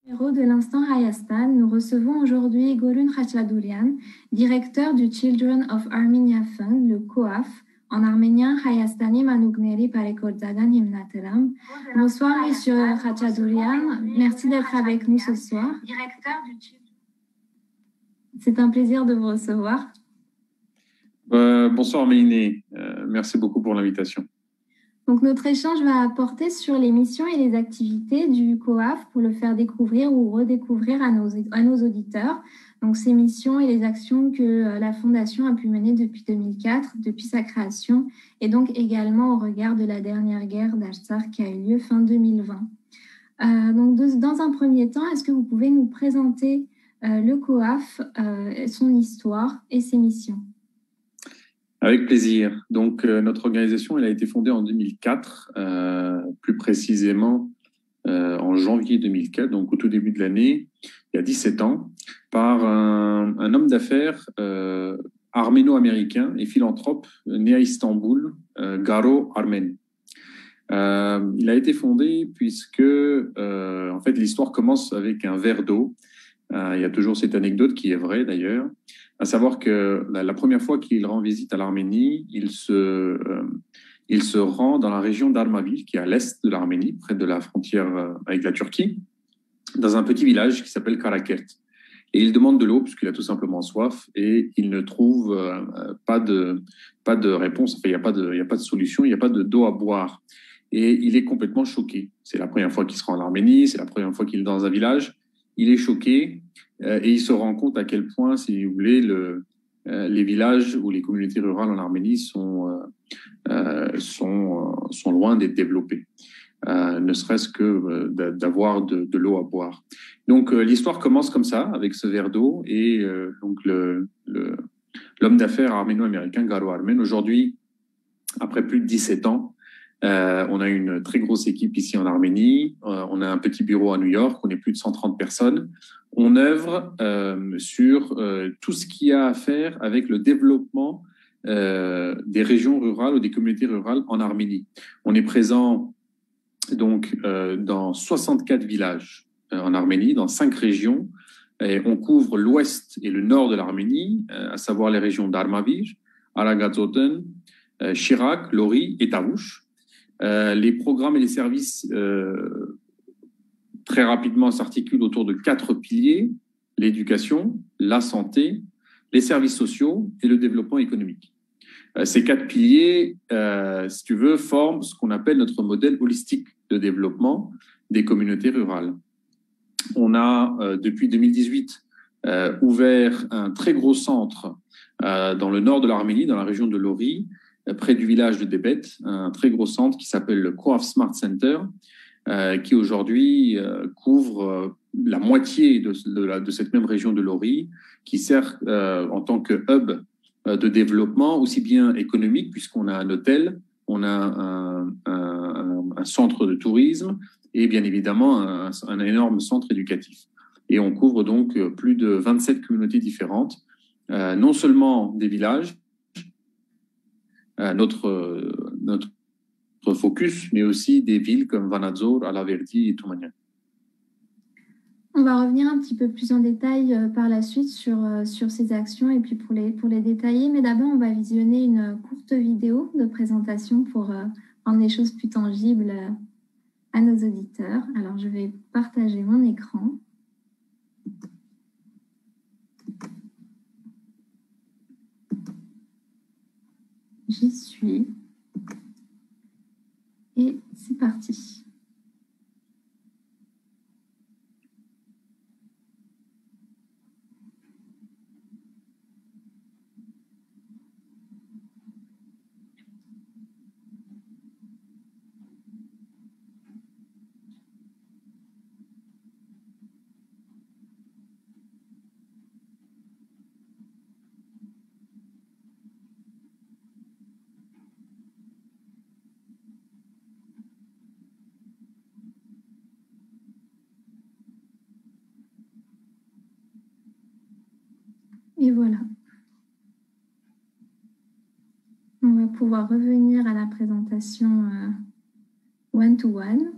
Numéro de l'Instant Hayastan, nous recevons aujourd'hui Golun Khachadurian, directeur du Children of Armenia Fund, le COAF, en arménien Hayastani Manugneri Parekordzagan Himnatelam. Bonsoir Monsieur Khachadurian, merci d'être avec nous ce soir. C'est un plaisir de vous recevoir. Bonsoir Méliné, merci beaucoup pour l'invitation. Donc, notre échange va porter sur les missions et les activités du COAF pour le faire découvrir ou redécouvrir à nos auditeurs. Donc, ces missions et les actions que la Fondation a pu mener depuis 2004, depuis sa création, et donc également au regard de la dernière guerre d'Artsakh qui a eu lieu fin 2020. Dans un premier temps, est-ce que vous pouvez nous présenter le COAF, son histoire et ses missions ? Avec plaisir. Donc, notre organisation, elle a été fondée en 2004, plus précisément en janvier 2004, donc au tout début de l'année, il y a 17 ans, par un homme d'affaires arméno-américain et philanthrope né à Istanbul, Garo Armen. Il a été fondé puisque, en fait, l'histoire commence avec un verre d'eau. Il y a toujours cette anecdote qui est vraie d'ailleurs, à savoir que la première fois qu'il rend visite à l'Arménie, il se rend dans la région d'Armavir, qui est à l'est de l'Arménie, près de la frontière avec la Turquie, dans un petit village qui s'appelle Karakert. Et il demande de l'eau, puisqu'il a tout simplement soif, et il ne trouve pas de réponse, enfin, il n'y a pas de solution, il n'y a pas d'eau à boire. Et il est complètement choqué. C'est la première fois qu'il se rend en Arménie, c'est la première fois qu'il est dans un village. Il est choqué et il se rend compte à quel point, si vous voulez, les villages ou les communautés rurales en Arménie sont loin d'être développées, ne serait-ce que d'avoir de l'eau à boire. Donc, l'histoire commence comme ça, avec ce verre d'eau, et donc l'homme d'affaires arméno-américain, Garo Armen, aujourd'hui, après plus de 17 ans, on a une très grosse équipe ici en Arménie. On a un petit bureau à New York. On est plus de 130 personnes. On œuvre sur tout ce qu'il y a à faire avec le développement des régions rurales ou des communautés rurales en Arménie. On est présent donc dans 64 villages en Arménie, dans 5 régions. Et on couvre l'ouest et le nord de l'Arménie, à savoir les régions d'Armavir, Aragazoten, Chirac, Lori et Tarouch. Les programmes et les services, très rapidement, s'articulent autour de 4 piliers: l'éducation, la santé, les services sociaux et le développement économique. Ces 4 piliers, si tu veux, forment ce qu'on appelle notre modèle holistique de développement des communautés rurales. On a, depuis 2018, ouvert un très gros centre dans le nord de l'Arménie, dans la région de Lori, près du village de Debet, un très gros centre qui s'appelle le COAF Smart Center, qui aujourd'hui couvre la moitié de cette même région de Lori, qui sert en tant que hub de développement, aussi bien économique, puisqu'on a un hôtel, on a un centre de tourisme et bien évidemment un énorme centre éducatif. Et on couvre donc plus de 27 communautés différentes, non seulement des villages, notre focus, mais aussi des villes comme Vanadzor, Alaverdi et Toumania. On va revenir un petit peu plus en détail par la suite sur ces actions et puis pour les détailler. Mais d'abord, on va visionner une courte vidéo de présentation pour rendre les choses plus tangibles à nos auditeurs. Alors, je vais partager mon écran. J'y suis. Et c'est parti. Et voilà. On va pouvoir revenir à la présentation one-to-one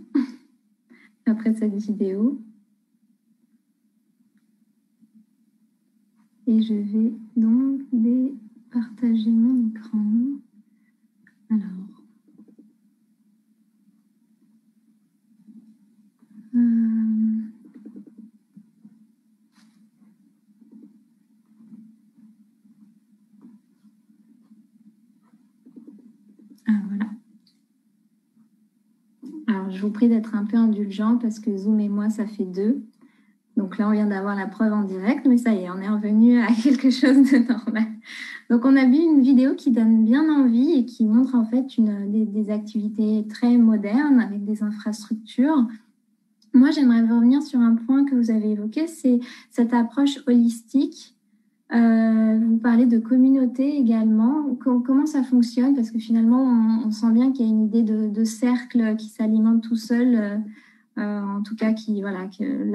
après cette vidéo. Et je vais donc départager mon écran. Alors. Voilà. Alors, je vous prie d'être un peu indulgent parce que Zoom et moi, ça fait 2. Donc là, on vient d'avoir la preuve en direct, mais ça y est, on est revenu à quelque chose de normal. Donc, on a vu une vidéo qui donne bien envie et qui montre en fait des activités très modernes avec des infrastructures. Moi, j'aimerais revenir sur un point que vous avez évoqué, c'est cette approche holistique. Vous parlez de communauté également. Comment ça fonctionne? Parce que finalement, on sent bien qu'il y a une idée de cercle qui s'alimente tout seul. En tout cas, que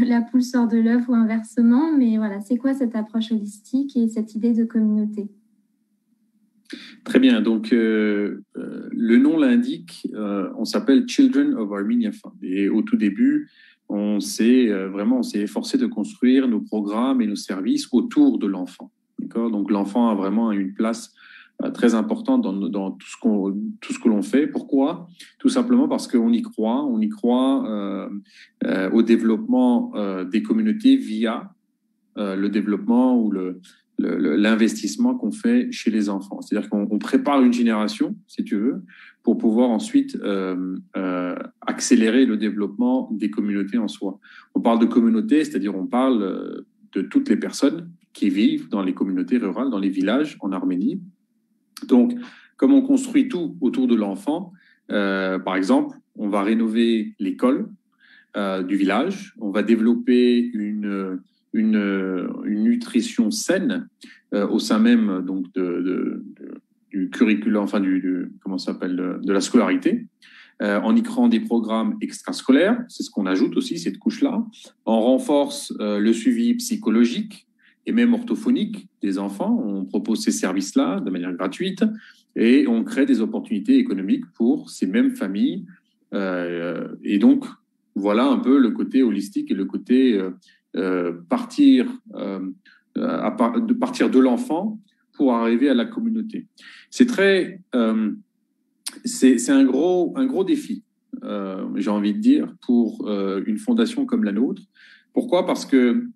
la poule sort de l'œuf ou inversement. Mais voilà, c'est quoi cette approche holistique et cette idée de communauté? Très bien. Donc, le nom l'indique, on s'appelle Children of Armenia Fund. Et au tout début, on s'est efforcé de construire nos programmes et nos services autour de l'enfant. D'accord? Donc, l'enfant a vraiment une place très importante dans tout ce que l'on fait. Pourquoi? Tout simplement parce qu'on y croit. On y croit au développement des communautés via le développement ou l'investissement qu'on fait chez les enfants. C'est-à-dire qu'on prépare une génération, si tu veux, pour pouvoir ensuite accélérer le développement des communautés en soi. On parle de communauté, c'est-à-dire on parle de toutes les personnes qui vivent dans les communautés rurales, dans les villages en Arménie. Donc, comme on construit tout autour de l'enfant, par exemple, on va rénover l'école du village, on va développer une nutrition saine au sein même donc du curriculum, enfin comment ça s'appelle, de la scolarité, en y créant des programmes extrascolaires, c'est ce qu'on ajoute aussi, cette couche-là. On renforce le suivi psychologique et même orthophonique des enfants. On propose ces services-là de manière gratuite et on crée des opportunités économiques pour ces mêmes familles. Et donc, voilà un peu le côté holistique et le côté partir de l'enfant pour arriver à la communauté. C'est un gros défi, j'ai envie de dire, pour une fondation comme la nôtre. Pourquoi? Parce que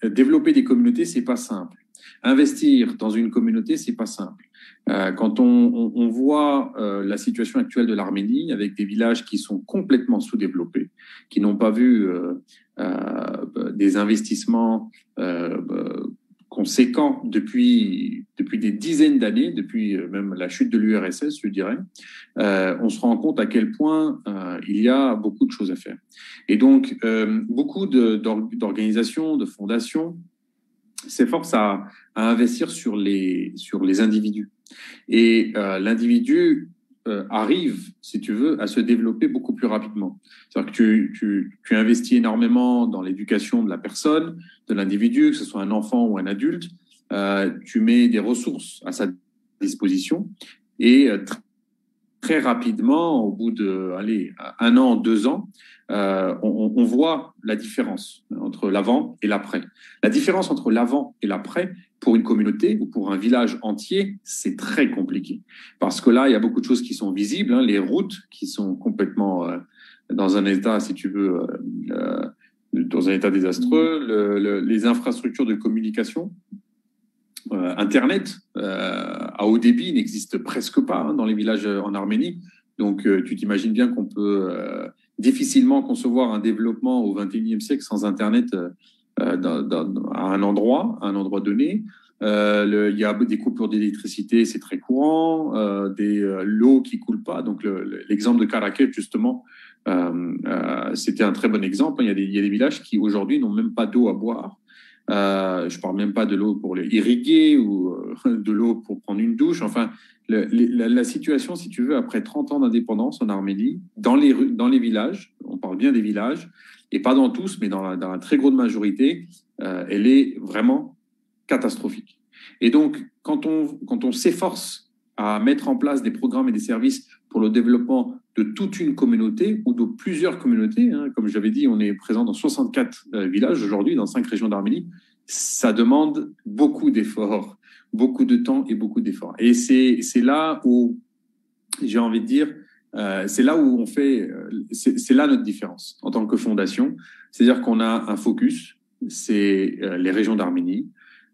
développer des communautés, c'est pas simple. Investir dans une communauté, c'est pas simple. Quand on voit la situation actuelle de l'Arménie, avec des villages qui sont complètement sous-développés, qui n'ont pas vu des investissements conséquents depuis des dizaines d'années, depuis même la chute de l'URSS, je dirais, on se rend compte à quel point il y a beaucoup de choses à faire. Et donc, beaucoup d'organisations, de fondations s'efforcent à investir sur les individus. Et l'individu arrive, si tu veux, à se développer beaucoup plus rapidement. C'est-à-dire que tu investis énormément dans l'éducation de la personne, de l'individu, que ce soit un enfant ou un adulte. Tu mets des ressources à sa disposition et très rapidement, au bout de 1 an, 2 ans, on voit la différence entre l'avant et l'après. La différence entre l'avant et l'après, pour une communauté ou pour un village entier, c'est très compliqué. Parce que là, il y a beaucoup de choses qui sont visibles, les routes qui sont complètement dans un état, si tu veux, dans un état désastreux, les infrastructures de communication. Internet à haut débit n'existe presque pas dans les villages en Arménie. Donc, tu t'imagines bien qu'on peut difficilement concevoir un développement au XXIe siècle sans Internet à un endroit donné. Il y a des coupures d'électricité, c'est très courant, l'eau qui coule pas. Donc, l'exemple de Karaket, justement, c'était un très bon exemple. Il y a des villages qui, aujourd'hui, n'ont même pas d'eau à boire. Je parle même pas de l'eau pour les irriguer ou de l'eau pour prendre une douche. Enfin, la situation, si tu veux, après 30 ans d'indépendance en Arménie, dans les villages, on parle bien des villages, et pas dans tous, mais dans la très grande majorité, elle est vraiment catastrophique. Et donc, quand on s'efforce à mettre en place des programmes et des services pour le développement de toute une communauté ou de plusieurs communautés, comme j'avais dit, on est présent dans 64 villages aujourd'hui, dans 5 régions d'Arménie. ça demande beaucoup d'efforts, beaucoup de temps et beaucoup d'efforts. Et c'est là où, j'ai envie de dire, c'est là où on fait, c'est là notre différence en tant que fondation. C'est-à-dire qu'on a un focus, c'est les régions d'Arménie,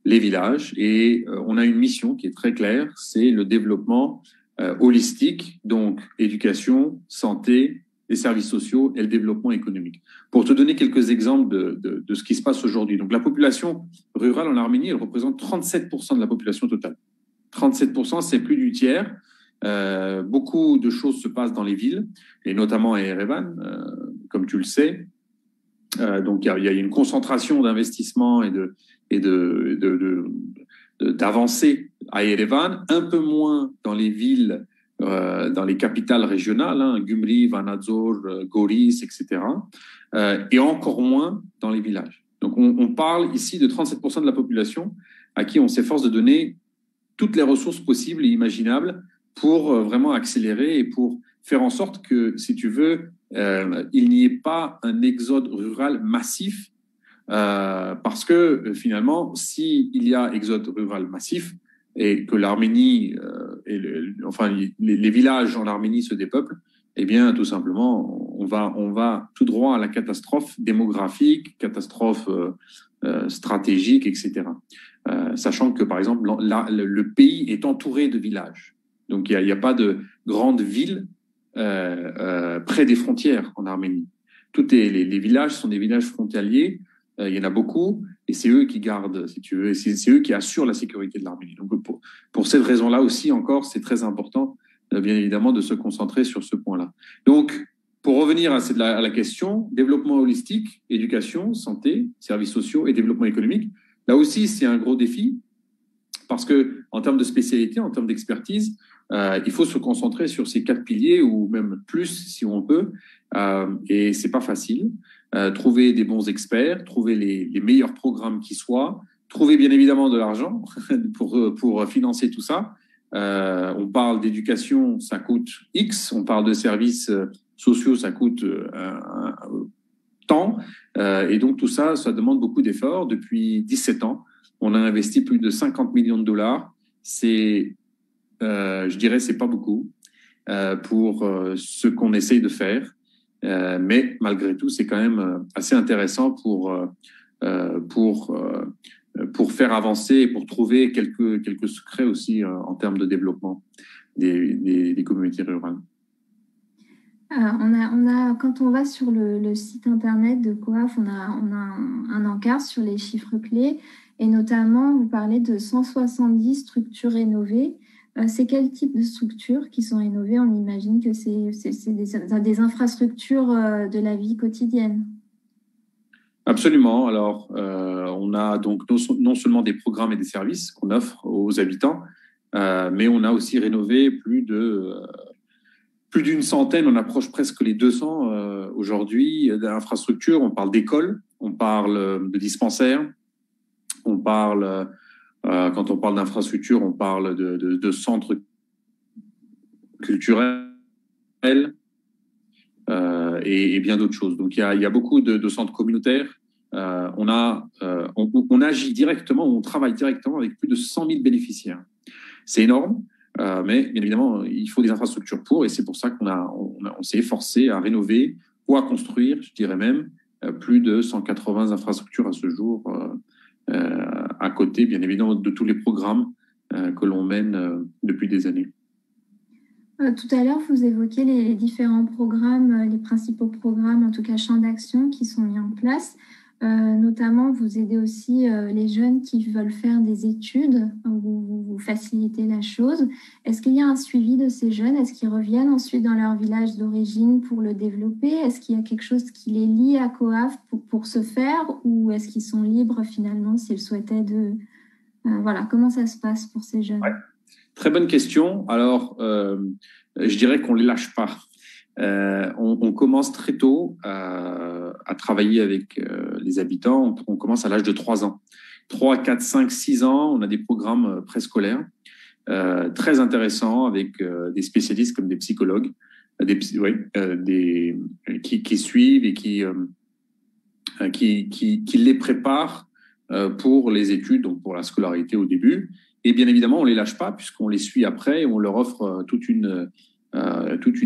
les villages, et on a une mission qui est très claire, c'est le développement holistique, donc éducation, santé, les services sociaux et le développement économique. Pour te donner quelques exemples de ce qui se passe aujourd'hui. Donc la population rurale en Arménie, elle représente 37% de la population totale. 37%, c'est plus du tiers. Beaucoup de choses se passent dans les villes, et notamment à Erevan, comme tu le sais. Donc, il y a une concentration d'investissement et d'avancées à Erevan, un peu moins dans les villes, dans les capitales régionales, hein, Gümri, Vanadzor, Goris, etc. Et encore moins dans les villages. Donc, on parle ici de 37% de la population à qui on s'efforce de donner toutes les ressources possibles et imaginables pour vraiment accélérer et pour faire en sorte que, si tu veux, il n'y ait pas un exode rural massif, parce que finalement, s'il y a exode rural massif et que l'Arménie, enfin les villages en Arménie se dépeuplent, eh bien, tout simplement, on va tout droit à la catastrophe démographique, catastrophe stratégique, etc. Sachant que, par exemple, le pays est entouré de villages. Donc, il n'y a pas de grandes villes près des frontières en Arménie. Les villages sont des villages frontaliers. Il y en a beaucoup, et c'est eux qui gardent, si tu veux, c'est eux qui assurent la sécurité de l'Arménie. Donc, pour cette raison-là aussi, encore, c'est très important, bien évidemment, de se concentrer sur ce point-là. Donc, pour revenir à la question, développement holistique, éducation, santé, services sociaux et développement économique, là aussi, c'est un gros défi, parce que en termes de spécialité, en termes d'expertise, il faut se concentrer sur ces 4 piliers, ou même plus si on peut, et c'est pas facile. Trouver des bons experts, trouver les meilleurs programmes qui soient, trouver bien évidemment de l'argent pour financer tout ça. On parle d'éducation, ça coûte X, on parle de services sociaux, ça coûte tant, et donc tout ça, ça demande beaucoup d'efforts. Depuis 17 ans, on a investi plus de 50 millions de dollars. C'est, je dirais, c'est pas beaucoup pour ce qu'on essaye de faire. Mais malgré tout, c'est quand même assez intéressant pour faire avancer et pour trouver quelques secrets aussi en termes de développement des communautés rurales. Quand on va sur le site internet de COAF, on a un encart sur les chiffres clés, et notamment, vous parlez de 170 structures rénovées. C'est quel type de structures qui sont rénovées? On imagine que c'est des infrastructures de la vie quotidienne. Absolument. Alors, on a donc non seulement des programmes et des services qu'on offre aux habitants, mais on a aussi rénové plus d'une centaine, on approche presque les 200 aujourd'hui, d'infrastructures. On parle d'écoles, on parle de dispensaires, on parle, quand on parle d'infrastructures, on parle de centres culturels et bien d'autres choses. Donc, il y a beaucoup de centres communautaires. On agit directement, on travaille directement avec plus de 100 000 bénéficiaires. C'est énorme. Mais bien évidemment, il faut des infrastructures pour, et c'est pour ça qu'on s'est efforcé à rénover ou à construire, je dirais même, plus de 180 infrastructures à ce jour, à côté, bien évidemment, de tous les programmes que l'on mène depuis des années. Tout à l'heure, vous évoquez les différents programmes, les principaux programmes, en tout cas champs d'action, qui sont mis en place. Notamment, vous aidez aussi les jeunes qui veulent faire des études, vous facilitez la chose. Est-ce qu'il y a un suivi de ces jeunes? Est-ce qu'ils reviennent ensuite dans leur village d'origine pour le développer? Est-ce qu'il y a quelque chose qui les lie à COAF pour ce faire, ou est-ce qu'ils sont libres finalement s'ils souhaitaient voilà, comment ça se passe pour ces jeunes? Ouais. Très bonne question. Alors, je dirais qu'on ne les lâche pas. On commence très tôt à travailler avec les habitants. On commence à l'âge de 3 ans. 3, 4, 5, 6 ans, on a des programmes préscolaires très intéressants avec des spécialistes comme des psychologues qui suivent et qui les préparent pour les études, donc pour la scolarité au début. Et bien évidemment, on ne les lâche pas puisqu'on les suit après et on leur offre toute une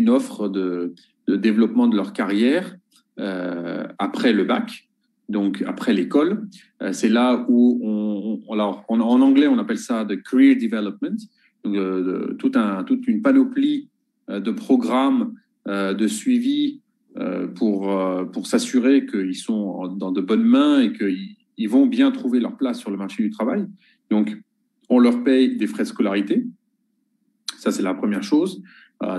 offre de développement de leur carrière après le bac, donc après l'école. C'est là où alors en anglais, on appelle ça the career development, donc toute une panoplie de programmes de suivi pour s'assurer qu'ils sont dans de bonnes mains et qu'ils vont bien trouver leur place sur le marché du travail. Donc, on leur paye des frais de scolarité. Ça, c'est la première chose.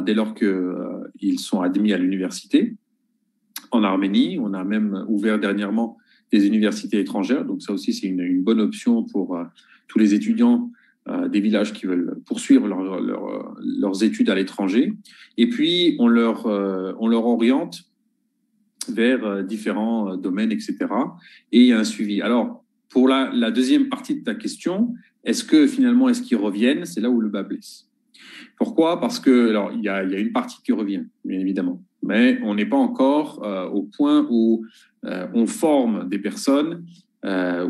Dès lors qu'ils sont admis à l'université. En Arménie, on a même ouvert dernièrement des universités étrangères. Donc, ça aussi, c'est une bonne option pour tous les étudiants des villages qui veulent poursuivre leurs études à l'étranger. Et puis, on leur oriente vers différents domaines, etc. Et il y a un suivi. Alors, pour la deuxième partie de ta question, est-ce qu'ils reviennent? C'est là où le bas blesse. Pourquoi? Parce que, alors, il y a une partie qui revient, bien évidemment, mais on n'est pas encore au point où on forme des personnes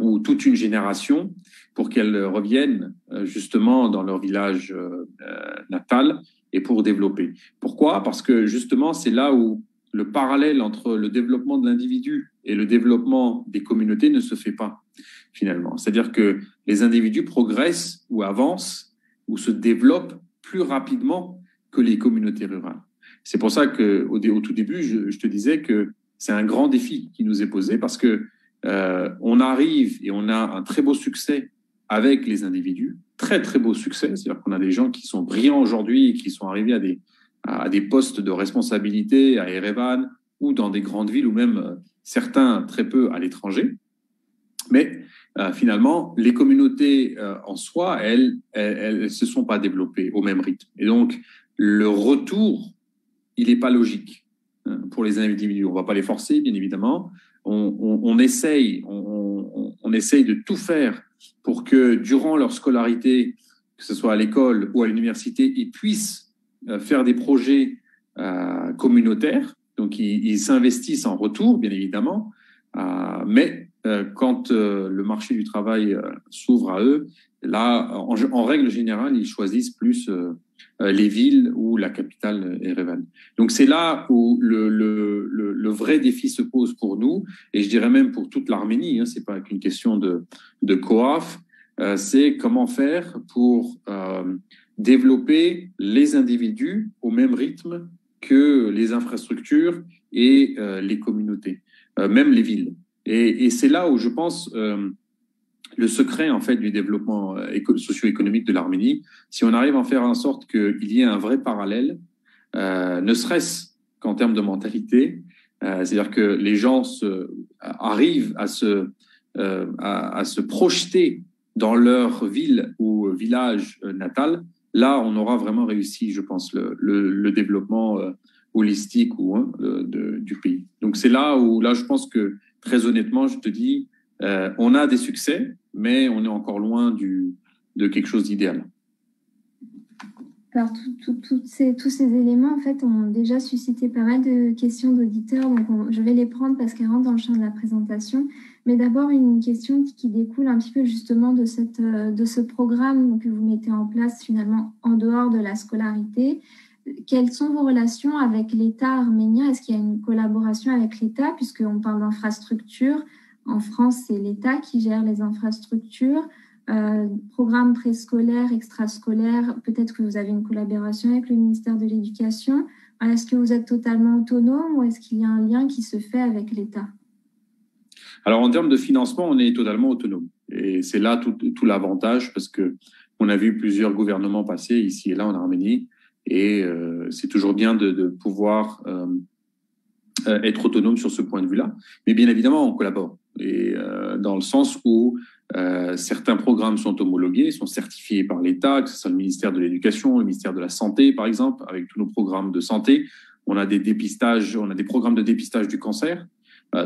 ou toute une génération pour qu'elles reviennent justement dans leur village natal et pour développer. Pourquoi? Parce que justement, c'est là où le parallèle entre le développement de l'individu et le développement des communautés ne se fait pas, finalement. C'est-à-dire que les individus progressent ou avancent ou se développent plus rapidement que les communautés rurales. C'est pour ça qu'au tout début, je te disais que c'est un grand défi qui nous est posé parce que on arrive et on a un très beau succès avec les individus, très très beau succès, c'est-à-dire qu'on a des gens qui sont brillants aujourd'hui et qui sont arrivés à des postes de responsabilité à Erevan ou dans des grandes villes ou même certains très peu à l'étranger. Mais finalement, les communautés en soi, elles se sont pas développées au même rythme. Et donc, le retour, il n'est pas logique pour les individus. On ne va pas les forcer, bien évidemment. On essaye de tout faire pour que durant leur scolarité, que ce soit à l'école ou à l'université, ils puissent faire des projets communautaires. Donc, ils s'investissent en retour, bien évidemment. Mais quand le marché du travail s'ouvre à eux, là, en règle générale, ils choisissent plus les villes ou la capitale Erevan. Donc, c'est là où le vrai défi se pose pour nous, et je dirais même pour toute l'Arménie, hein, c'est pas qu'une question de COAF, c'est comment faire pour développer les individus au même rythme que les infrastructures et les communautés, même les villes. Et c'est là où je pense le secret en fait du développement socio-économique de l'Arménie. Si on arrive à en faire en sorte qu'il y ait un vrai parallèle, ne serait-ce qu'en termes de mentalité, c'est-à-dire que les gens arrivent à se projeter dans leur ville ou village natal. Là, on aura vraiment réussi, je pense, le développement holistique du pays. Donc c'est là où je pense que très honnêtement, je te dis, on a des succès, mais on est encore loin de quelque chose d'idéal. Alors, tous ces éléments, en fait, ont déjà suscité pas mal de questions d'auditeurs. Donc, je vais les prendre parce qu'elles rentrent dans le champ de la présentation. Mais d'abord, une question qui découle un petit peu justement de ce programme que vous mettez en place finalement en dehors de la scolarité. Quelles sont vos relations avec l'État arménien? Est-ce qu'il y a une collaboration avec l'État, puisqu'on parle d'infrastructures? En France, c'est l'État qui gère les infrastructures. Programme préscolaire, extrascolaire, peut-être que vous avez une collaboration avec le ministère de l'Éducation. Est-ce que vous êtes totalement autonome ou est-ce qu'il y a un lien qui se fait avec l'État? Alors, en termes de financement, on est totalement autonome. Et c'est là tout l'avantage parce qu'on a vu plusieurs gouvernements passer ici et là en Arménie. Et c'est toujours bien de pouvoir être autonome sur ce point de vue-là. Mais bien évidemment, on collabore. Et dans le sens où certains programmes sont homologués, sont certifiés par l'État, que ce soit le ministère de l'Éducation, le ministère de la Santé, par exemple, avec tous nos programmes de santé. On a des dépistages, on a des programmes de dépistage du cancer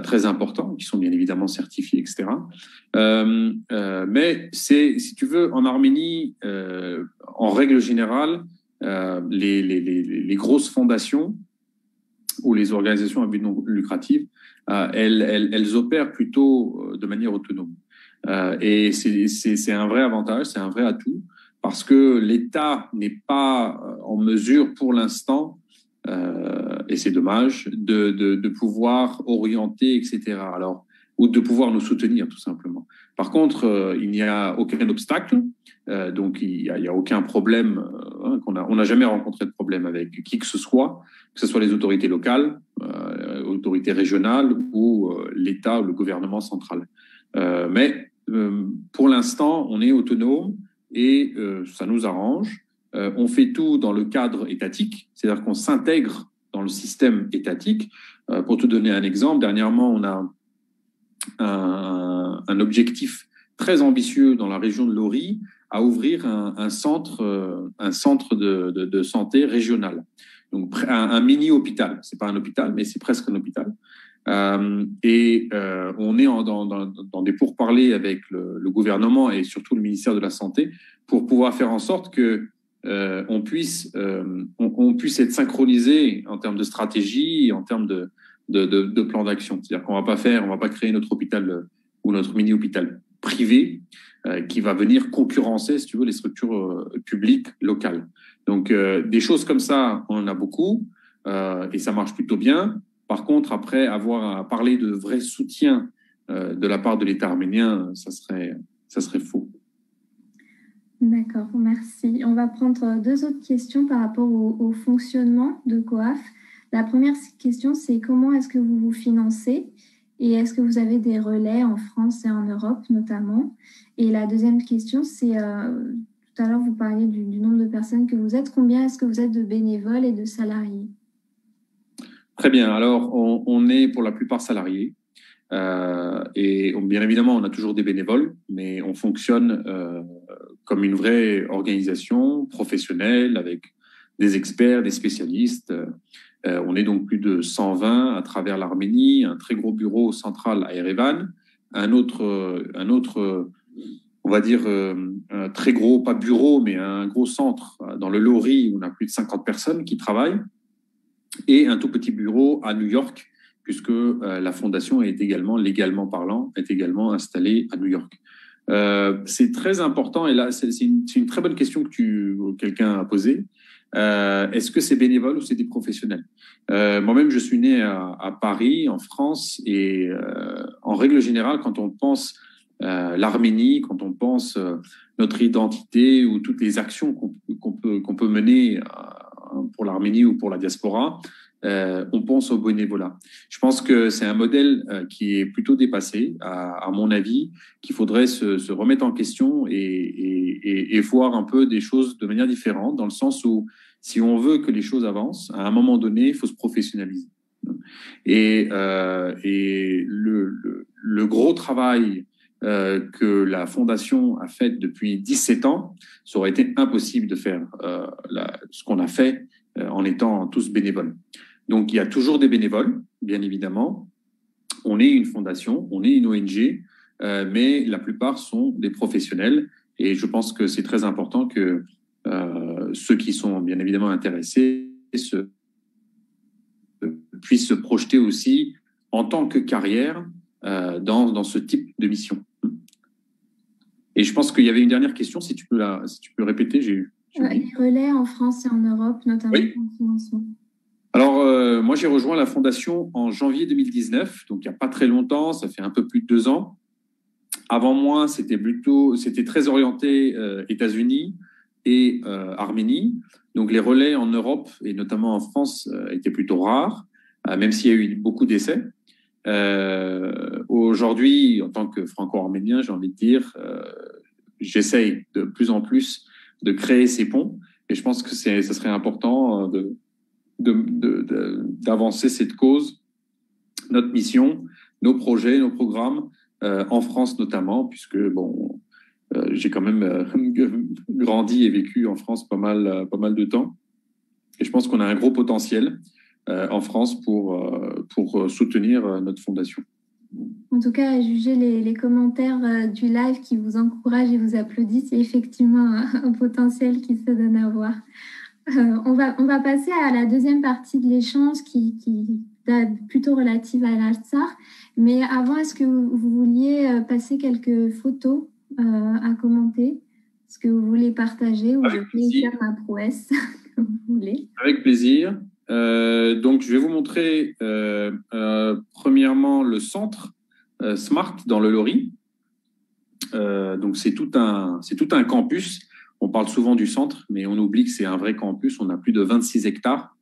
très importants, qui sont bien évidemment certifiés, etc. Mais si tu veux, en Arménie, en règle générale, les grosses fondations ou les organisations à but non lucratif, elles opèrent plutôt de manière autonome. Et c'est un vrai avantage, c'est un vrai atout, parce que l'État n'est pas en mesure pour l'instant, et c'est dommage, de pouvoir orienter, etc. Alors, ou de pouvoir nous soutenir, tout simplement. Par contre, il n'y a aucun obstacle, donc il y a aucun problème, on n'a jamais rencontré de problème avec qui que ce soit les autorités locales, autorités régionales ou l'État ou le gouvernement central. Mais pour l'instant, on est autonome et ça nous arrange. On fait tout dans le cadre étatique, c'est-à-dire qu'on s'intègre dans le système étatique. Pour te donner un exemple, dernièrement, on a un objectif très ambitieux dans la région de Lori à ouvrir un centre de santé régional. Donc, un mini-hôpital. C'est pas un hôpital, mais c'est presque un hôpital. On est dans des pourparlers avec le gouvernement et surtout le ministère de la Santé pour pouvoir faire en sorte que on puisse être synchronisé en termes de stratégie et en termes de plan d'action. C'est-à-dire qu'on va pas créer notre hôpital ou notre mini-hôpital privé qui va venir concurrencer, si tu veux, les structures publiques locales. Donc, des choses comme ça, on en a beaucoup et ça marche plutôt bien. Par contre, après avoir à parler de vrai soutien de la part de l'État arménien, ça serait faux. D'accord, merci. On va prendre deux autres questions par rapport au fonctionnement de COAF. La première question, c'est comment est-ce que vous vous financez et est-ce que vous avez des relais en France et en Europe notamment? Et la deuxième question, c'est tout à l'heure, vous parliez du nombre de personnes que vous êtes. Combien est-ce que vous êtes de bénévoles et de salariés? Très bien. Alors, on est pour la plupart salariés. Et bien évidemment, on a toujours des bénévoles, mais on fonctionne comme une vraie organisation professionnelle avec des experts, des spécialistes. On est donc plus de 120 à travers l'Arménie, un très gros bureau central à Erevan, un autre on va dire, un très gros, pas bureau, mais un gros centre dans le Lori où on a plus de 50 personnes qui travaillent, et un tout petit bureau à New York, puisque la fondation est également, légalement parlant, est également installée à New York. C'est très important, et là, c'est une très bonne question que quelqu'un a posée. Est-ce que c'est bénévole ou c'est des professionnels? Moi-même, je suis né à Paris, en France, et en règle générale, quand on pense l'Arménie, quand on pense notre identité ou toutes les actions qu'on peut mener pour l'Arménie ou pour la diaspora, on pense au bénévolat. Je pense que c'est un modèle qui est plutôt dépassé, à mon avis, qu'il faudrait se remettre en question et voir un peu des choses de manière différente, dans le sens où si on veut que les choses avancent, à un moment donné, il faut se professionnaliser. Et le gros travail que la Fondation a fait depuis 17 ans, ça aurait été impossible de faire ce qu'on a fait en étant tous bénévoles. Donc, il y a toujours des bénévoles, bien évidemment. On est une fondation, on est une ONG, mais la plupart sont des professionnels. Et je pense que c'est très important que ceux qui sont bien évidemment intéressés puissent se projeter aussi en tant que carrière dans ce type de mission. Et je pense qu'il y avait une dernière question, si tu peux répéter. Les relais en France et en Europe, notamment oui. pour le financement. Alors, moi, j'ai rejoint la Fondation en janvier 2019, donc il n'y a pas très longtemps, ça fait un peu plus de 2 ans. Avant moi, c'était très orienté États-Unis et Arménie. Donc, les relais en Europe et notamment en France étaient plutôt rares, même s'il y a eu beaucoup d'essais. Aujourd'hui, en tant que franco-arménien, j'ai envie de dire, j'essaye de plus en plus de créer ces ponts. Et je pense que ça serait important d'avancer cette cause, notre mission, nos projets, nos programmes, en France notamment, puisque bon, j'ai quand même grandi et vécu en France pas mal de temps. Et je pense qu'on a un gros potentiel en France pour soutenir notre fondation. En tout cas, à juger les commentaires du live qui vous encouragent et vous applaudissent, c'est effectivement un potentiel qui se donne à voir. On va passer à la deuxième partie de l'échange qui plutôt relative à l'Artsakh. Mais avant, est-ce que vous vouliez passer quelques photos à commenter? Est-ce que vous voulez partager ou je peux faire ma prouesse comme vous voulez? Avec plaisir. Donc, je vais vous montrer premièrement le centre Smart dans le Lori. Donc, c'est tout un campus. On parle souvent du centre, mais on oublie que c'est un vrai campus. On a plus de 26 hectares.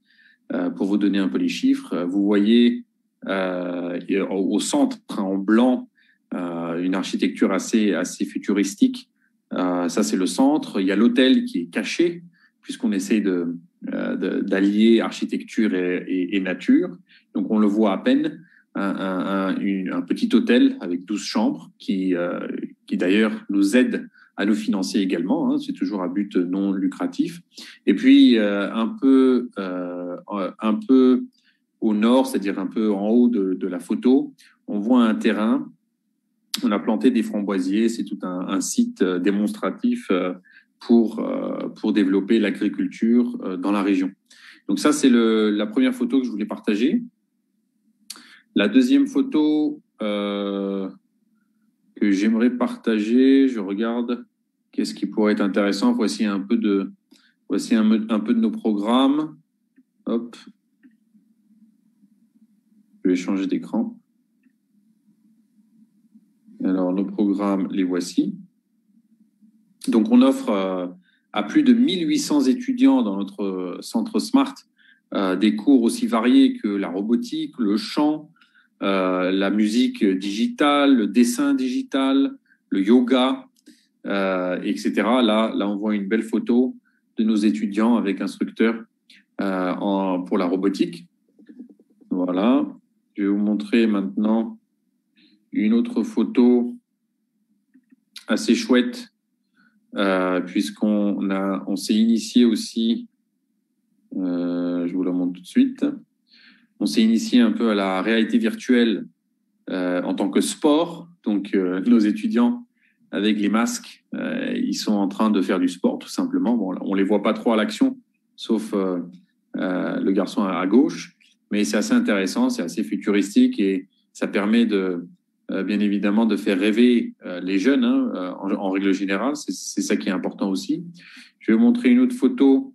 Pour vous donner un peu les chiffres, vous voyez au centre, en blanc, une architecture assez futuristique. Ça, c'est le centre. Il y a l'hôtel qui est caché, puisqu'on essaye d'allier architecture et nature. Donc, on le voit à peine. Un petit hôtel avec 12 chambres qui d'ailleurs nous aide à nous financer également. Hein, c'est toujours à but non lucratif. Et puis, un peu au nord, c'est-à-dire un peu en haut de la photo, on voit un terrain. On a planté des framboisiers. C'est tout un site démonstratif pour développer l'agriculture dans la région. Donc ça, c'est la première photo que je voulais partager. La deuxième photo que j'aimerais partager, je regarde qu'est-ce qui pourrait être intéressant. Voici un peu de nos programmes. Hop. Je vais changer d'écran. Alors, nos programmes, les voici. Donc, on offre à plus de 1800 étudiants dans notre centre Smart des cours aussi variés que la robotique, le chant, la musique digitale, le dessin digital, le yoga, etc. Là, on voit une belle photo de nos étudiants avec instructeurs pour la robotique. Voilà. Je vais vous montrer maintenant une autre photo assez chouette, puisqu'on s'est initié aussi, je vous la montre tout de suite, on s'est initié un peu à la réalité virtuelle en tant que sport. Donc, nos étudiants, avec les masques, ils sont en train de faire du sport, tout simplement. Bon, on ne les voit pas trop à l'action, sauf le garçon à gauche. Mais c'est assez intéressant, c'est assez futuristique et ça permet bien évidemment de faire rêver les jeunes en règle générale. C'est ça qui est important aussi. Je vais vous montrer une autre photo.